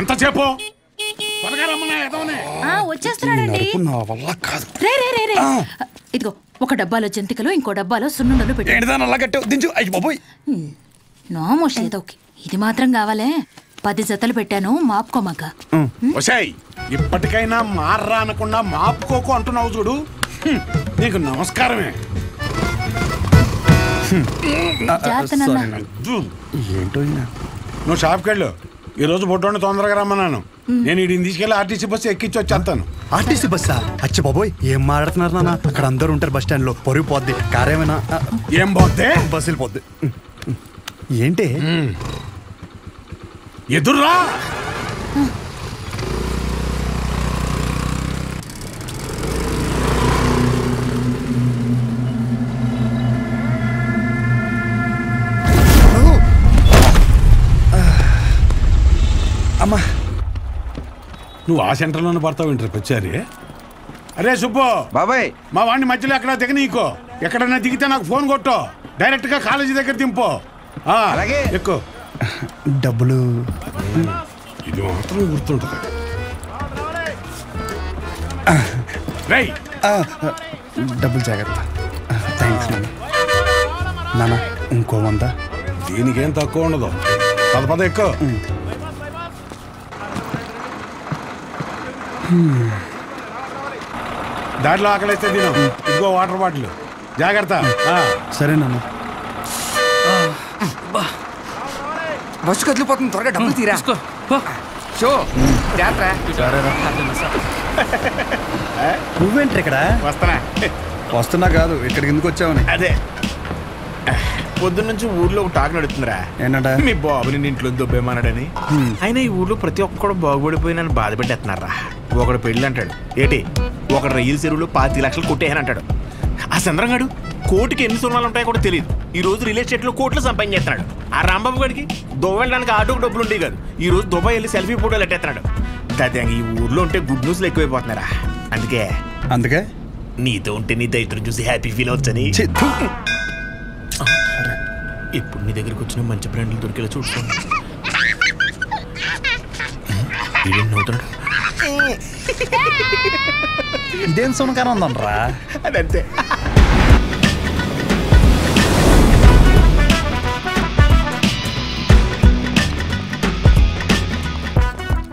ఎంతసేపు వచ్చేస్తున్నాడండి. ఇదిగో ఒక డబ్బాలో జంతికలు ఇంకో డబ్బాలో సున్నుండలు పెట్టి నోమోషి ఏదోకి ఇది మాత్రం కావాలే 10 జతలు పెట్టాను మాపుకోమాక. ఇప్పటికైనా మార్రా అనకుండా మాపుకోకు అంటున్నావు చూడు. నీకు నమస్కారమే. ఏంటో నువ్వు షాప్కి వెళ్ళు. ఈరోజు బొట్టోని తొందరగా రమ్మన్నాను. నేను వీడిని తీసుకెళ్ళి ఆర్టీసీ బస్సు ఎక్కించి వచ్చేస్తాను. ఆర్టీసీ బస్సా? అచ్చ బాబోయ్, ఏం మాట్లాడుతున్నారు నాన్న? అక్కడ అందరూ ఉంటారు బస్ స్టాండ్ లో. పొరుగు పోద్ది. కారేమైనా ఏం పోద్ది? బస్సు వెళ్ళిపోద్ది. ఏంటి ఎదుర్రా? అమ్మా, నువ్వు ఆ సెంటర్లోనే పడతావు ఇంటర్ వచ్చారి. అరే సుబ్బు బాబాయ్, మా వాడిని మధ్యలో ఎక్కడ దిగనీకో. ఎక్కడన్నా దిగితే నాకు ఫోన్ కొట్టు. డైరెక్ట్ గా కాలేజీ దగ్గర దింపు. అలాగే. ఎక్కువ డబ్బులు ఇది మాత్రం గుర్తుంటుంది. రేయ్ డబ్బులు జాగ్రత్త. థ్యాంక్స్ నాన్న. ఇంకో 100. దీనికేం తక్కువ ఉండదు. పద ఎక్కువ. దాంట్లో ఆకలిస్తే తిను. ఇంకో వాటర్ బాటిల్ జాగ్రత్త. సరే నాన్న. బస్సు కదిలిపోతుంది, త్వరగా డబ్బులు తీరా. నువ్వేంటి ఇక్కడ? వస్తున్నా కాదు, ఇక్కడికి ఎందుకు వచ్చావని. అదే పొద్దున్నుంచి ఊర్లో ఒక టాక్ నడుతుందిరా. ఏంటంటే మీ బాబుని ఇంట్లో దొబ్బేమన్నాడని. అయినా ఈ ఊర్లో ప్రతి ఒక్కడు బాగుపడిపోయి నన్ను బాధ పెట్టేస్తున్నారా. ఒకడు పెళ్ళి అంటాడు, ఏంటి ఒకడు రైలు చెరువులో 25 లక్షలు కొట్టేయని అంటాడు. ఆ చంద్రంగాడు కోటికి ఎన్ని సున్నాలు ఉంటాయో కూడా తెలియదు. ఈ రోజు రియల్ ఎస్టేట్ లో కోట్లు సంపాదించేస్తున్నాడు. ఆ రాంబాబు గడికి దుబాయ్ వెళ్ళడానికి ఆటోకి డబ్బులు ఉండేవి కాదు. ఈ రోజు దుబాయ్ వెళ్ళి సెల్ఫీ ఫోటోలు ఎట్టేస్తున్నాడు. దాదాపు ఈ ఊర్లో ఉంటే గుడ్ న్యూస్లు ఎక్కువైపోతున్నారా. అందుకే నీతో ఉంటే నీ దైత్రం చూసి హ్యాపీ ఫీల్ అవచ్చని ఇప్పుడు నీ దగ్గరికి వచ్చిన మంచి బ్రాండ్లు దొరికేలా చూసుకోండి. ఇదేం సునకారం ఉందనరా? అదంతే.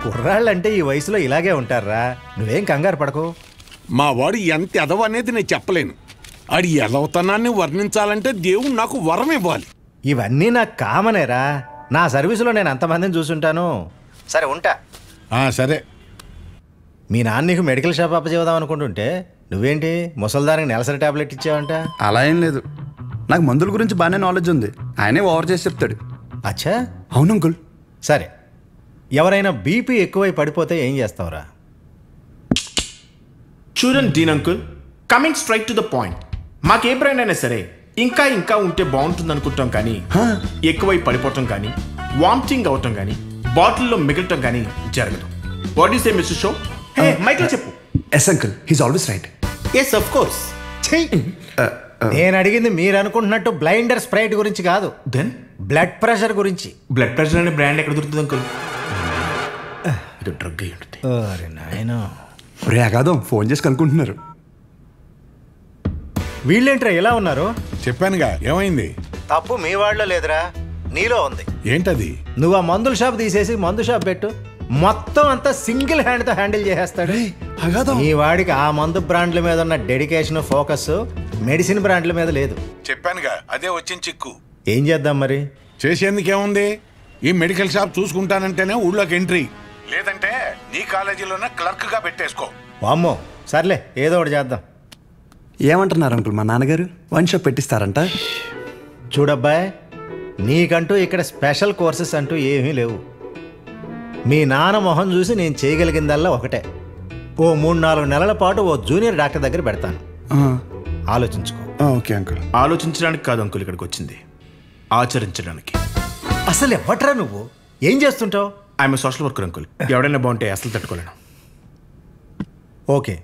కుర్రాళ్ళంటే ఈ వయసులో ఇలాగే ఉంటారా. నువ్వేం కంగారు పడకు. మా వాడు ఎంత ఎదవ అనేది నేను చెప్పలేను. ఆడి ఎదవతనాన్ని వర్ణించాలంటే దేవుడు నాకు వరం ఇవ్వాలి. ఇవన్నీ నాకు కామనేరా. నా సర్వీసులో నేను అంతమందిని చూసుంటాను. సరే ఉంటా. సరే. మీ నాన్న నీకు మెడికల్ షాప్ అప్పచేద్దాం అనుకుంటుంటే నువ్వేంటి ముసల్దానికి నెలసరి టాబ్లెట్ ఇచ్చావంట? అలా ఏం లేదు. నాకు మందుల గురించి బాగానే నాలెడ్జ్ ఉంది. ఆయనే ఓవర్ చేసి చెప్తాడు. అచ్చా, అవును అంకుల్. సరే, ఎవరైనా బీపీ ఎక్కువై పడిపోతే ఏం చేస్తావురా? చూడండి Dean uncle, coming straight to the point. మాకే బ్రాండ్ అయినా సరే ఇంకా ఇంకా ఉంటే బాగుంటుంది అనుకుంటాం, కానీ ఎక్కువై పడిపోవటం కానీ వామిటింగ్ అవటం కానీ బాటిల్లో మిగలటం కానీ జరగదు. What is a mister show? Mike లో చెప్పు. Yes uncle, he's always right. Yes of course. నేను అడిగింది మీరు అనుకుంటున్నట్టు బ్లైండర్ స్ప్రైట్ గురించి కాదు. దెన్ బ్లడ్ ప్రెషర్ గురించి. బ్లడ్ ప్రెషర్ అనే బ్రాండ్ ఎక్కడ దొరుకుతుంది అంకుల్? ఇది డ్రగ్ అయి ఉంటుంది. అరే నాయనా, రే అగాదం ఫోన్ చేసి కనుక్కుంటున్నారు. వీళ్ళేంట్రా ఎలా ఉన్నారు? చెప్పానుగా, ఏమైంది? తప్పు మీ వాళ్ళలో లేదురా, నీలో ఉంది. ఏంటది? నువ్వు ఆ మందుల షాప్ తీసేసి మందు షాప్ పెట్టు, మొత్తం అంతా సింగిల్ హ్యాండ్తో హ్యాండిల్ చేసేస్తాడు. ఈ వాడికి ఆ మందు బ్రాండ్ల మీద ఉన్న డెడికేషన్, ఫోకస్ మెడిసిన్ బ్రాండ్ల మీద లేదు. చెప్పానుగా, అదే వచ్చిన చిక్కు. ఏం చేద్దాం మరి? చేసేందుకేముంది, ఈ మెడికల్ షాప్ చూసుకుంటానంటేనే ఊళ్ళోకి ఎంట్రీ, లేదంటే నీ కాలేజీలోనే క్లర్క్ గా పెట్టేసుకో. వామ్మో, సర్లే ఏదో ఒకటి చేద్దాం. ఏమంటున్నారు అంకుల్? మా నాన్నగారు వన్ షాప్ పెట్టిస్తారంట. చూడబ్బాయ్, నీకంటూ ఇక్కడ స్పెషల్ కోర్సెస్ అంటూ ఏమీ లేవు. మీ నాన్న మొహం చూసి నేను చేయగలిగిందల్లా ఒకటే, ఓ 3-4 నెలల పాటు ఓ జూనియర్ డాక్టర్ దగ్గర పెడతాను. ఆలోచించుకో. Okay uncle. ఆలోచించడానికి కాదు అంకుల్ ఇక్కడికి వచ్చింది, ఆచరించడానికి. అసలు ఎవట్రా నువ్వు? ఏం చేస్తుంటావు? I'm social worker uncle. ఎవడైనా బాగుంటే అసలు తట్టుకోలేను. ఓకే,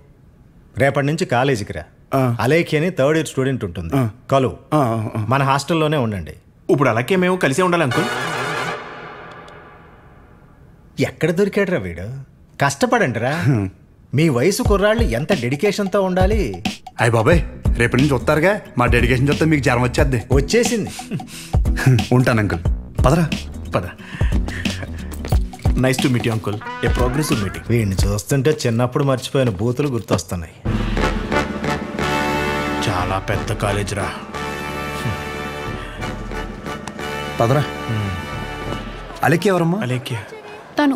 రేపటి నుంచి కాలేజీకి రా. అలేఖి అని 3rd ఇయర్ స్టూడెంట్ ఉంటుంది, కలువు. మన హాస్టల్లోనే ఉండండి. ఇప్పుడు అలాగే మేము కలిసే ఉండాలి అంకుల్. ఎక్కడ దొరికాడురా వీడు? కష్టపడండిరా. మీ వయసు కుర్రాళ్ళు ఎంత డెడికేషన్తో ఉండాలి. అయ్య బాబాయ్, రేపటి నుంచి వస్తారుగా, మా డెడికేషన్ చూస్తే మీకు జ్వరం వచ్చేద్ది. వచ్చేసింది. ఉంటాను అంకుల్. పదరా. పద. Nice to meet you uncle. A progressive meeting. వీడిని చూస్తుంటే చిన్నప్పుడు మర్చిపోయిన బూతులు గుర్తొస్తున్నాయి. చాలా పెద్ద కాలేజ్ రా. పదరా. అలెక్కి ఎవరమ్మా? అలేఖ్య తను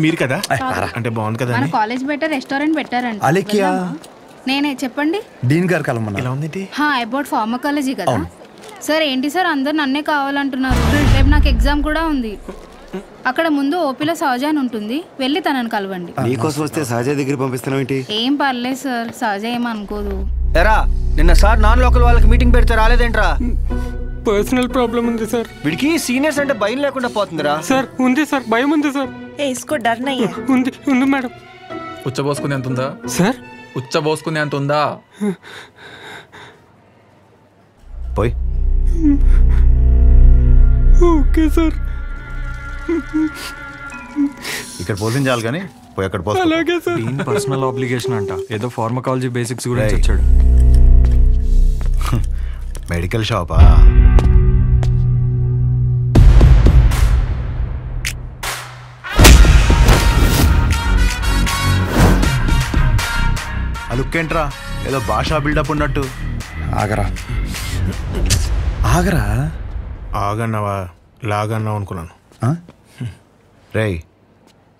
మీరు కదా? అంటే బాగుంది కదా. మన కాలేజ్ బయట రెస్టారెంట్ పెట్టారంట. అలెక్కియా? నేనే చెప్పండి. డీన్ గారు కలమన్నా. ఎలా ఉంది? అబౌట్ ఫార్మకాలజీ కదా సార్. ఏంటి సార్ అందరు నన్నే కావాలంటున్నారు? రేపు నాకు ఎగ్జామ్ కూడా ఉంది. అక్కడ ముందు ఓపీలో సహజ అని ఉంటుంది, వెళ్ళి తనని కలవండి. నీకోసం వస్తే సహజ దగ్గర పంపిస్తున్నావు ఏంటి? ఏం పర్లేదు సార్, సహజ ఏమనుకోదు. ఎరా నిన్న సార్ నాన్ లోకల్ వాళ్ళకి మీటింగ్ పెడితే రాలేదేంట్రా? పర్సనల్ ప్రాబ్లం ఉంది సార్. వీడికి సీనియర్స్ అంటే భయం లేకుండా పోతుందిరా. సార్ ఉంది సార్, భయం ఉంది సార్. ఉంది ఉంది మేడం. ఉచ్చబోసుకునే అంత ఉందా సార్? ఉచ్చబోసుకునే అంత ఉందా? పోయి. Okay sir. ఇక్కడ పోషించాలి కానీ పోయి అక్కడ పోయి. అలాగే సార్. దీని పర్సనల్ ఆబ్లిగేషన్ అంట. ఏదో ఫార్మకాలజీ బేసిక్స్ గురించి వచ్చాడు. మెడికల్ షాపా? లుక్కేంట్రా ఏదో భాషా బిల్డప్ ఉన్నట్టు. ఆగరా ఆగరా. ఆగన్నావా లాగన్నావు అనుకున్నాను. రేయ్,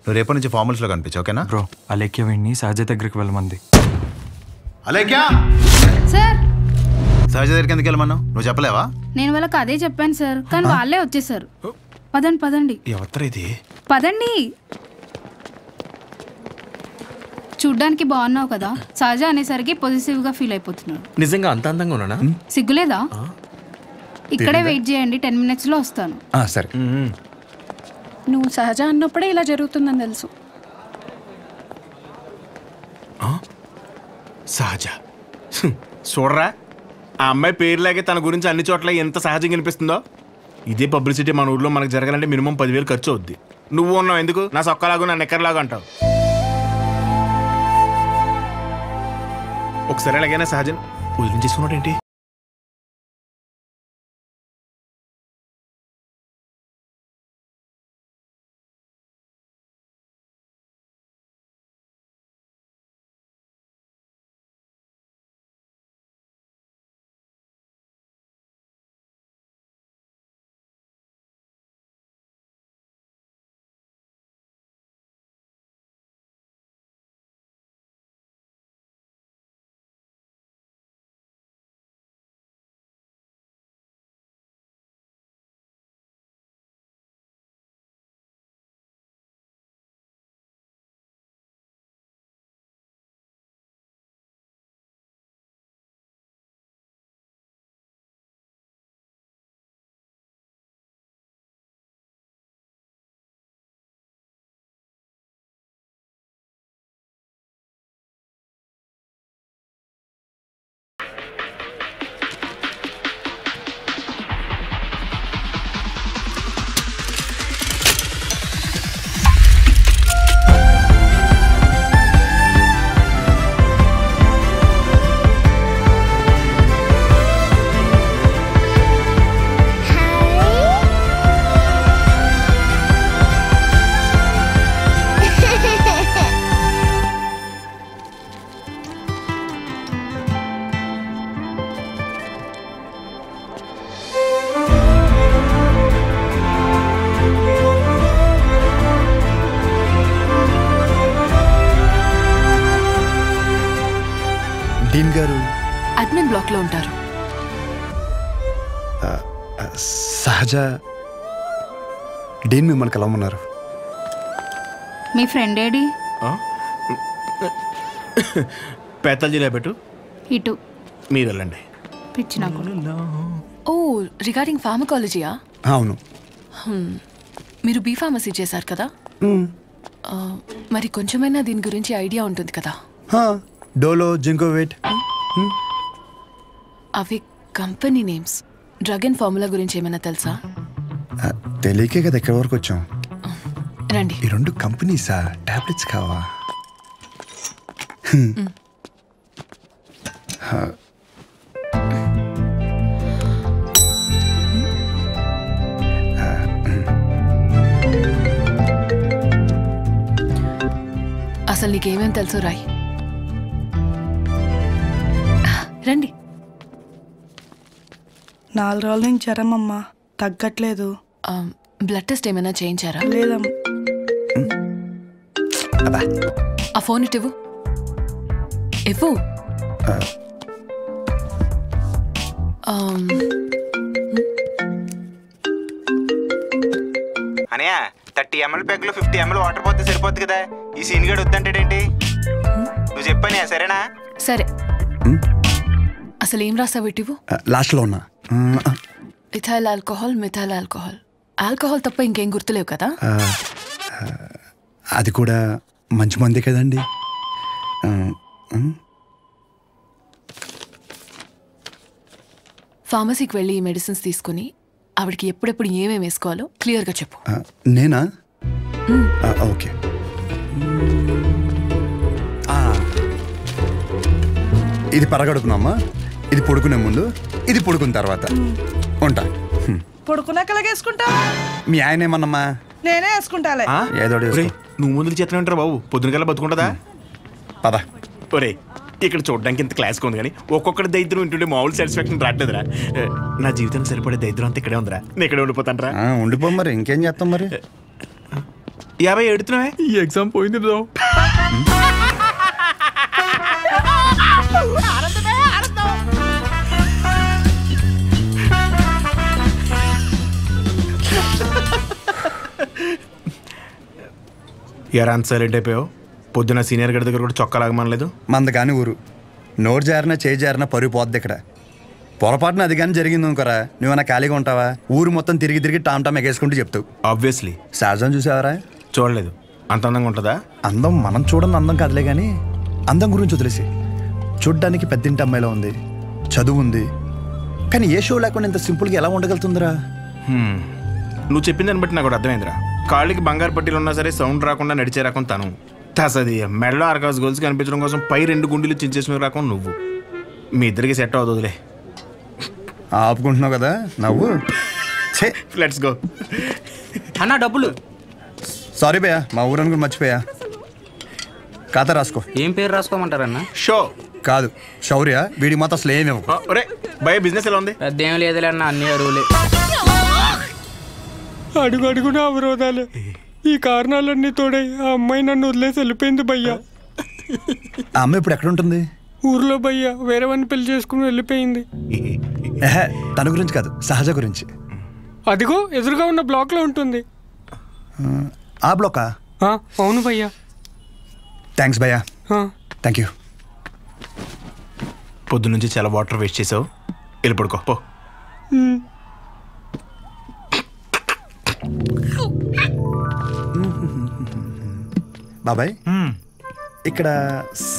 నువ్వు రేపటి నుంచి ఫార్మల్స్లో కనిపించు, ఓకేనా? బ్రో, అలేఖ్య వీడిని సహజ దగ్గరికి వెళ్ళమంది. అలేఖ్య సార్ సహజ దగ్గరికి ఎందుకు వెళ్ళమన్నావు? నువ్వు చెప్పలేవా? నేను వాళ్ళకి అదే చెప్పాను సార్, కానీ వాళ్ళే వచ్చేసారు. పదండి పదండి. ఎవరు ఇది? పదండి. చూడ్డానికి బాగున్నావు కదా, సహజ అనేసరికి పొజిటివ్ గా ఫీల్ అయిపోతున్నాడు. నిజంగా అంత అందంగా ఉన్నానా? సిగ్గులేదా? ఇక్కడే వెయిట్ చేయండి, 10 minutes లో వస్తాను. సరే. నువ్వు సహజ అన్నప్పుడే ఇలా జరుగుతుందని తెలుసు. సహజ చూడరా, ఆ అమ్మాయి పేరులాగే తన గురించి అన్ని చోట్ల ఎంత సహజంగా అనిపిస్తుందో. ఇదే పబ్లిసిటీ మన ఊర్లో మనకు జరగాలంటే మినిమం 10,000 ఖర్చు అవుద్ది. నువ్వు ఉన్నావు ఎందుకు? నా సొక్కలాగా నా నెక్కర్లాగా అంటావు. ఒకసారి ఎలాగైనా సహజం వదిలించేసుకున్నాడు ఏంటి? డీన్ గారు అడ్మిన్ బ్లాక్ లో ఉంటారు. సహజ డీన్ మిమ్మల్ని కలవమన్నారు. మీ ఫ్రెండ్ ఏడి? పేతల్జీలో పెట్టు. ఇటు మీరు వెళ్ళండి. పిచ్చి నాకు. ఓ, రిగార్డింగ్ ఫార్మకాలజీయా? అవును. మీరు బీ ఫార్మసీ చేశారు కదా, మరి కొంచెమైనా దీని గురించి ఐడియా ఉంటుంది కదా? డోలో, జింకోవేట్. అవి company names. Drug and formula గురించి ఏమైనా తెలుసా? తెలియకే కదా ఎక్కడి వరకు వచ్చాం. రండి. ఈ 2 కంపెనీసా? టాబ్లెట్స్ కావా? అసలు నీకేమేం తెలుసు రాయ్. రండి. 4 రోజుల నుంచి జ్వరం అమ్మా, తగ్గట్లేదు. బ్లడ్ టెస్ట్ ఏమైనా చేయించారా? లేదమ్మా. ఆ ఫోన్ ఇటు ఇవ్వు. అనయా 30 ml ప్యాక్లో 50 ml వాటర్ పోతే సరిపోద్ది కదా. ఈ సీన్ గడు వద్దంటాడేంటి? నువ్వు చెప్పానే సరేనా? సరే. అసలు ఏం రాసావు ఇటు? లాస్ట్లో ఉన్నా. Ethyl alcohol, methyl alcohol. Alcohol తప్ప ఇంకేం గుర్తులేవు కదా? అది కూడా మంచి మందే కదండి. ఫార్మసీకి వెళ్ళి ఈ మెడిసిన్స్ తీసుకుని ఆవిడకి ఎప్పుడెప్పుడు ఏమేమి వేసుకోవాలో క్లియర్గా చెప్పు. నేనా? ఓకే. ఇది పరగడుపునమ్మా, ఇది పడుకునే ముందు, ఇది పడుకున్న తర్వాత. ఉంటా. పడుకున్నాక వేసుకుంటా. మీ ఆయన ఏమన్నమ్మా? నేనే వేసుకుంటాలే. ఏదో నువ్వు ముందు చేతనే ఉంటారు బాబు. పొద్దునకల్లా బతుకుంటుందా? పద. ఒరే ఇక్కడ చూడడానికి ఇంత క్లాస్గా ఉంది కానీ ఒక్కొక్కటి దరిద్రం వింటుంటే మామూలు సాటిస్ఫాక్షన్ రావట్లేదురా. నా జీవితానికి సరిపడే దరిద్రం అంతా ఇక్కడే ఉందిరా. నేను ఇక్కడే ఉండిపోతాను రా. ఉండిపో మరి, ఇంకేం చేస్తాం మరి. 50 ఎడుతున్నావే? ఈ ఎగ్జామ్ పోయింది బ్రో. ఎరా అంత సైలెంట్ అయిపోయావు? పొద్దున సీనియర్ గడి దగ్గర కూడా చొక్కా లాగమనలేదు. మంద కానీ ఊరు నోరు జారినా చేయి జారినా పరుగు పోద్ది ఇక్కడ. పొరపాటున అది కానీ జరిగింది అనుకోరా, నువ్వన్నా ఖాళీగా ఉంటావా? ఊరు మొత్తం తిరిగి తిరిగి టామ్ టామ్ ఎగేసుకుంటూ చెప్తావు. ఆబ్వియస్లీ. సహజం చూసావరా? చూడలేదు. అంత అందంగా ఉంటుందా? అందం మనం చూడని అందం కాదులే కానీ అందం గురించి వదిలేసి. చూడ్డానికి పెద్దింటి అమ్మాయిలో ఉంది, చదువు ఉంది, కానీ ఏ షో లేకుండా ఇంత సింపుల్గా ఎలా ఉండగలుగుతుందిరా? నువ్వు చెప్పిన దాన్ని బట్టి నాకు కూడా అర్థమైందిరా. కాళ్ళకి బంగారు పట్టీలు ఉన్నా సరే సౌండ్ రాకుండా నడిచే రకం తను. తసది మెడలో ఆర్కాస్ గోల్స్ కనిపించడం కోసం పై 2 గుండెలు చించేసిన రకం నువ్వు. మీ ఇద్దరికి సెట్ అవుతుందిలే. ఆపుకుంటున్నావు కదా నవ్వు. Let's go. అన్న డబ్బులు. సారీ భయ్యా, మా ఊరని కూడా మర్చిపోయా. ఖాతా రాసుకో. ఏం పేరు రాసుకోమంటారన్న? షో కాదు, శౌర్య. వీడి మాత్రం అసలు ఏమేమో. భయ బిజినెస్ ఎలా ఉంది? పెద్దేం లేదులే అన్న, అన్ని అరువులే. అడుగు అడుగున అవరోధాలే. ఈ కారణాలన్నీ తోడై ఆ అమ్మాయి నన్ను వదిలేసి వెళ్ళిపోయింది భయ్యా. ఆ అమ్మాయి ఇప్పుడు ఎక్కడ ఉంటుంది? ఊర్లో భయ్యా, వేరే వాడిని పెళ్లి చేసుకుని వెళ్ళిపోయింది. తన గురించి కాదు, సహజ గురించి. అదిగో ఎదురుగా ఉన్న బ్లాక్ లో ఉంటుంది. ఆ బ్లాకా? అవును భయ్యా. థ్యాంక్స్ భయ్యా. Thank you. పొద్దు నుంచి చాలా వాటర్ వేస్ట్ చేసావు. వెళ్ళి పడుకో పో. బాబాయ్, ఇక్కడ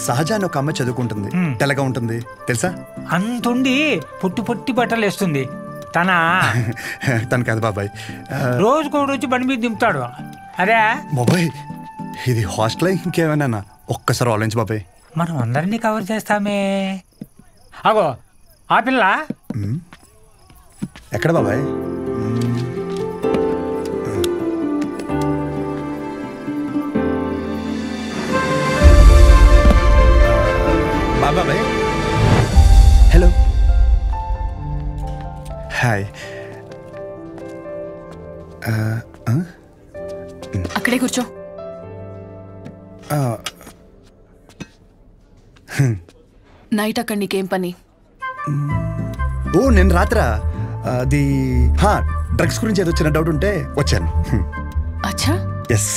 సహజ అని ఒక అమ్మాయి చదువుకుంటుంది, తెల్లగా ఉంటుంది తెలుసా? అంతుండి పొట్టి పొట్టి బట్టలు వేస్తుంది. తను కాదు బాబాయ్, రోజుకో రోజు బండి మీద దింపుతాడు. అరే బాబాయ్, ఇది హాస్టల్ ఇంకేమైనా? ఒక్కసారి ఆలోచించు బాబాయ్. మనం అందరినీ కవర్ చేస్తామే. అగో ఆ పిల్ల ఎక్కడ బాబాయ్? బాబాయ్ హలో. హాయ్. అక్కడే కూర్చో. నైట్ అక్కడ నీకేం పని? ఓ నేను రాత్రా అది డ్రగ్స్ గురించి ఏదో చిన్న డౌట్ ఉంటే వచ్చాను. అచ్చా. ఎస్.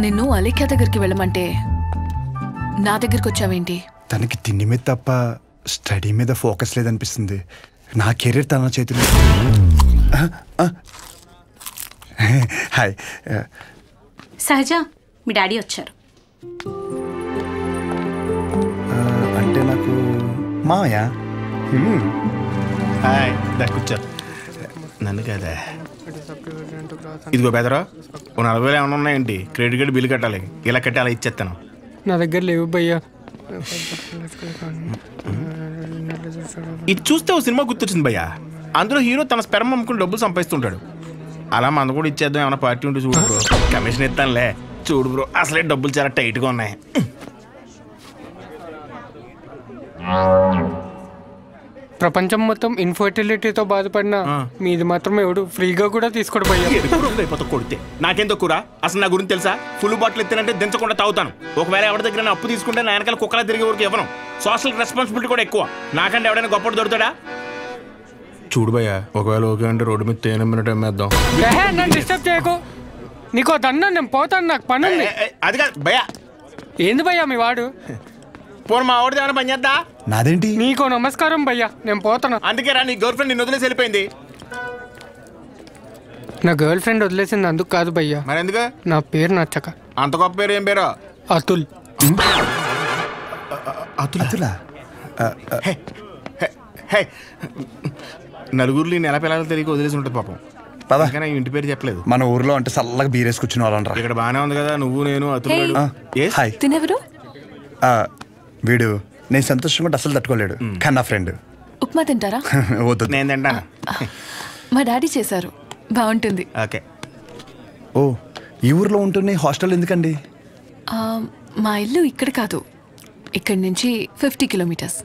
నిన్ను అలేఖ్య దగ్గరికి వెళ్ళమంటే నా దగ్గరికి వచ్చావేంటి? తనకి తిండి మీద తప్ప స్టడీ మీద ఫోకస్ లేదనిపిస్తుంది. నా కెరీర్ తన చేతిలో. హాయ్. సహజ, మీ డాడీ వచ్చారు. అంటే నాకు మామయ్య. హాయ్. కూర్చో. నన్ను కదా ఇదిగో బెదరా ఓ 40,000 ఏమైనా ఉన్నాయేంటి? క్రెడిట్ కార్డు బిల్లు కట్టాలి, ఇలా కట్టి అలా ఇచ్చేస్తాను. నా దగ్గర లేవు భయ్యా. ఇది చూస్తే ఓ సినిమా గుర్తొచ్చింది భయ్యా. అందులో హీరో తన స్పెర్మ్ అమ్ముకుని డబ్బులు సంపాదిస్తుంటాడు. అలా మంద కూడా ఇచ్చేద్దాం, ఏమైనా పార్టీ ఉంటే చూడు బ్రో. కమిషన్ ఇస్తానులే. చూడు బ్రో, అసలే డబ్బులు చాలా టైట్గా ఉన్నాయి. ప్రపంచం మొత్తం ఇన్ఫర్టిలిటీతో బాధపడిన మీది మాత్రం ఎవడు ఫ్రీగా కూడా తీసుకోడు భయ్యా. అయిపోతా కొడితే నాకేం తక్కువ? అసలు నా గురించి తెలుసా? ఫుల్ బాటిల్ ఎత్తానంటే దించకుండా తాగుతాను. ఒకవేళ ఎవరి దగ్గర అప్పు తీసుకుంటే నా వెనకాల కుక్కలా తిరిగే వరకు ఇవ్వను. సోషల్ రెస్పాన్సిబిలిటీ కూడా ఎక్కువ. నాకంటే ఎవడైనా గొప్పడు దొరుకుతాడా? చూడు భయ్యా, ఒకవేళ ఓకే అంటే రోడ్డు మీద తేనె మినిట్ అమ్మేద్దాం. నన్ను డిస్టర్బ్ చేయకు. నీకో దన్నా, నేను పోతాను, నాకు పని ఉంది. అది కాదు భయ్యా. ఏంది భయ్యా మీ వాడు? పోను మా వాడిది ఏమైనా పని చేద్దా? నాదేంటి? నీకో నమస్కారం భయ్యా, నేను పోతాను. అందుకే రా, నీ గర్ల్ ఫ్రెండ్ నిన్ను వదిలేసి వెళ్ళిపోయింది. నా గర్ల్ ఫ్రెండ్ వదిలేసింది అందుకు కాదు భయ్యా. మరి ఎందుకు? నా పేరు నచ్చక. అంత గొప్ప పేరు ఏం పేరు? అతుల్. అతులా? నలుగురిలో నెల పిల్లలు తెలియక వదిలేసి ఉంటుంది పాపం. పదకనే ఇంటి పేరు చెప్పలేదు. మన ఊర్లో అంటే చల్లగా బీరేసి కూర్చుని వాళ్ళంటారా. ఇక్కడ బాగానే ఉంది కదా, నువ్వు నేను అతులు. హాయ్. తినెవరు? వీడు నేను సంతోషంగా ఉంటే అసలు తట్టుకోలేడు, కానీ నా ఫ్రెండ్. ఉప్మా తింటారా? వద్దు, నేను తింటాను. మా డాడీ చేశారు, బాగుంటుంది. ఓకే. ఓ, ఈ ఊర్లో ఉంటున్న హాస్టల్ ఎందుకండి? మా ఇల్లు ఇక్కడ కాదు, ఇక్కడి నుంచి 50 కిలోమీటర్స్.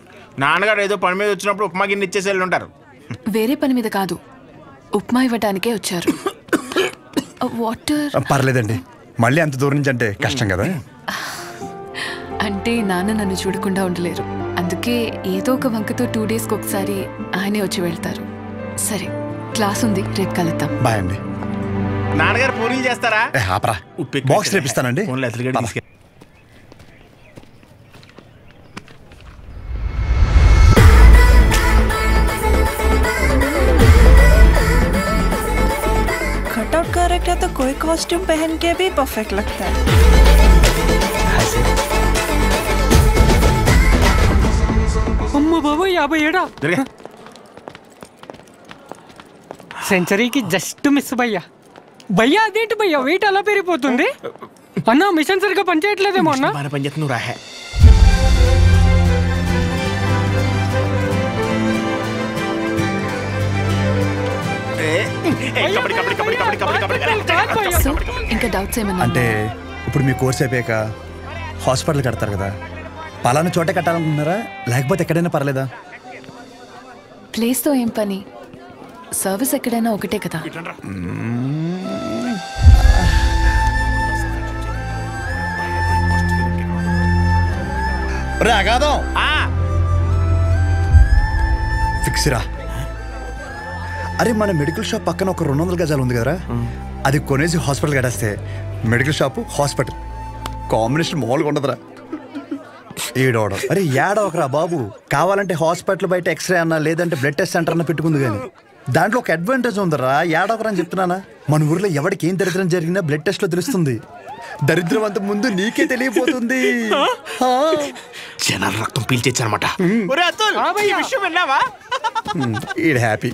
నాన్నగారు ఏదో పని మీద వచ్చినప్పుడు ఉప్మా గిన్నె ఇచ్చేసి వెళ్ళి ఉంటారు. వేరే పని మీద కాదు, ఉప్మా ఇవ్వడానికే వచ్చారు. వాటర్ పర్లేదండి, మళ్ళీ అంత దూరం నుంచి అంటే కష్టం కదా. అంటే నాన్న నన్ను చూడకుండా ఉండలేరు, అందుకే ఏదో ఒక వంకతో 2 డేస్కి ఒకసారి ఆయనే వచ్చి వెళ్తారు. సరే, క్లాస్ ఉంది, రేపు కలుద్దాం. బాయ్ అండి. నాన్నగారు పూరీలు చేస్తారా? ఆపరా, బాక్స్ రేపిస్తానండి. कटआउट कैरेक्टर तो कोई कॉस्ट्यूम पहन के भी परफेक्ट लगता है. అమ్మ బాబు 57 సెంచరీకి జస్ట్ మిస్ భయ్యా. భయ్యా అదేంటి భయ్యా, వెయిట్ అలా పెరిగిపోతుంది అన్న? మిషన్ సరిగ్గా పనిచేయట్లేదేమో అన్న. పనిచేస్తున్నావు రాహే. ఇంకా డౌట్స్ ఏమన్నా? అంటే ఇప్పుడు మీ కోర్స్ అయిపోయాక హాస్పిటల్ కడతారు కదా, పలానా చోటే కట్టాలనుకుంటున్నారా లేకపోతే ఎక్కడైనా పర్లేదా? ప్లేస్తో ఏం పని, సర్వీస్ ఎక్కడైనా ఒకటే కదా. ఫిక్స్ రా. అరే, మన మెడికల్ షాప్ పక్కన ఒక 200 గజాలు ఉంది కదరా, అది కొనేసి హాస్పిటల్ కట్టేస్తే మెడికల్ షాపు హాస్పిటల్ కాంబినేషన్ మామూలుగా ఉండదురా. ఏడవడం అరే ఏడవకరా బాబు, కావాలంటే హాస్పిటల్ బయట ఎక్స్రే అన్నా లేదంటే బ్లడ్ టెస్ట్ సెంటర్ అన్న పెట్టుకుంది, కానీ దాంట్లో ఒక అడ్వాంటేజ్ ఉందరా. ఏడవకరా అని చెప్తున్నానా. మన ఊర్లో ఎవరికి ఏం దరిద్రం జరిగినా బ్లడ్ టెస్ట్ లో తెలుస్తుంది. దరిద్రం అంత ముందు నీకే తెలియపోతుంది. జనాలు రక్తం పీల్చేచ్చనమాట. ఈడ హ్యాపీ.